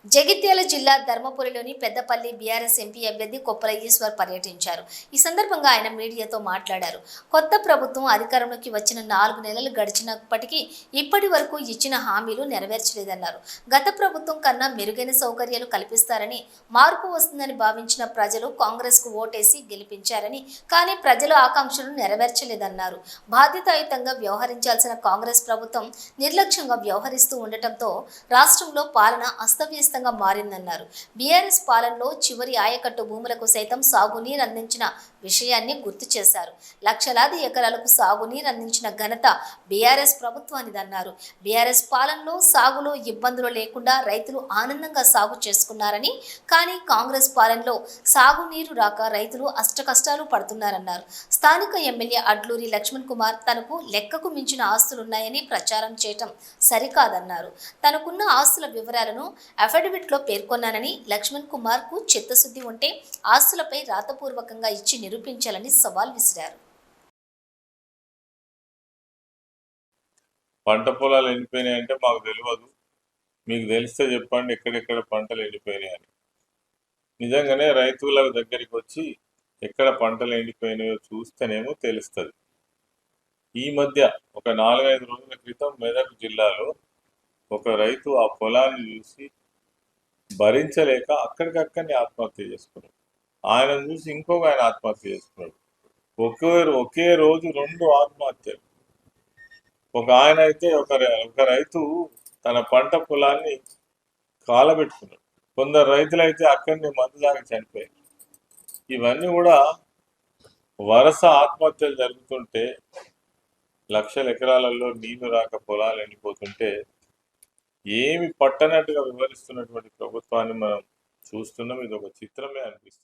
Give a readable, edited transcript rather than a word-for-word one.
జగిత్యాల జిల్లా ధర్మపురిలోని Peddapalli BRS MP అభ్యర్థి కొప్పల ఈశ్వర్ పర్యటించారు. ఈ సందర్భంగా ఆయన మీడియాతో మాట్లాడారు. కొత్త ప్రభుత్వం అధికారంలోకి వచ్చిన 4 నెలలు గడిచినప్పటికీ ఇప్పటి వరకు ఇచ్చిన హామీలు నెరవేర్చలేదన్నారు. గత ప్రభుత్వం కన్నా మెరుగైన సౌకర్యాలు కల్పిస్తారని, మార్పు వస్తుందని భావించిన ప్రజలు కాంగ్రెస్కు ఓటేసి గెలిపించారని, కానీ ప్రజల ఆకాంక్షలు నెరవేర్చలేదన్నారు. బాధ్యతాయుతంగా వ్యవహరించాల్సిన కాంగ్రెస్ ప్రభుత్వం నిర్లక్ష్యంగా వ్యవహరిస్తూ ఉండటంతో రాష్ట్రంలో పాలన అస్తవ్యస్తంగా మారిందన్నారు. బీఆర్ఎస్ పాలనలో చివరి ఆయకట్టు భూములకు సైతం సాగునీరు అందించిన విషయాన్ని గుర్తు చేశారు. లక్షలాది ఎకరాలకు సాగునీరు అందించిన ఘనత బీఆర్ఎస్ ప్రభుత్వానిదన్నారు. బీఆర్ఎస్ పాలనలో సాగులో ఇబ్బందులు లేకుండా రైతులు ఆనందంగా సాగు చేసుకున్నారని, కానీ కాంగ్రెస్ పాలనలో సాగునీరు రాక రైతులు అష్టకష్టాలు పడుతున్నారన్నారు. స్థానిక ఎమ్మెల్యే అడ్లూరి లక్ష్మణ్ కుమార్ తనకు లెక్కకు మించిన ఆస్తులున్నాయని ప్రచారం చేయటం సరికాదన్నారు. తనకున్న ఆస్తుల వివరాలను అఫిడవిట్లో పేర్కొన్నానని, లక్ష్మణ్ కుమార్ కు చిత్తశుద్ధి ఉంటే ఆస్తులపై రాతపూర్వకంగా ఇచ్చి నిరూపించాలని సవాల్ విసిరారు. పంట పొలాలు ఎండిపోయినాయంటే మాకు తెలియదు, మీకు తెలిస్తే చెప్పండి ఎక్కడెక్కడ పంటలు ఎండిపోయినాయని. నిజంగానే రైతుల దగ్గరికి వచ్చి ఎక్కడ పంటలు ఎండిపోయినాయో చూస్తేనేమో తెలుస్తుంది. ఈ మధ్య ఒక 4-5 రోజుల క్రితం మెదక్ జిల్లాలో ఒక రైతు ఆ పొలాన్ని చూసి భరించలేక అక్కడికక్కడనే ఆత్మహత్య చేసుకున్నాడు. ఆయన చూసి ఇంకొక ఆయన ఆత్మహత్య చేసుకున్నాడు. ఒకే రోజు 2 ఆత్మహత్యలు. ఒక ఆయన అయితే ఒక రైతు తన పంట పొలాన్ని కాలబెట్టుకున్నాడు. కొందరు రైతులైతే అక్కడనే మందు తాగి చనిపోయారు. ఇవన్నీ కూడా వరుస ఆత్మహత్యలు జరుగుతుంటే, లక్షల ఎకరాలలో నీళ్లు రాక పొలాలు ఎండిపోతుంటే ఏమి పట్టనట్టుగా వివరిస్తున్నటువంటి ప్రభుత్వాన్ని మనం చూస్తున్నాం. ఇది ఒక చిత్రమే అనిపిస్తుంది.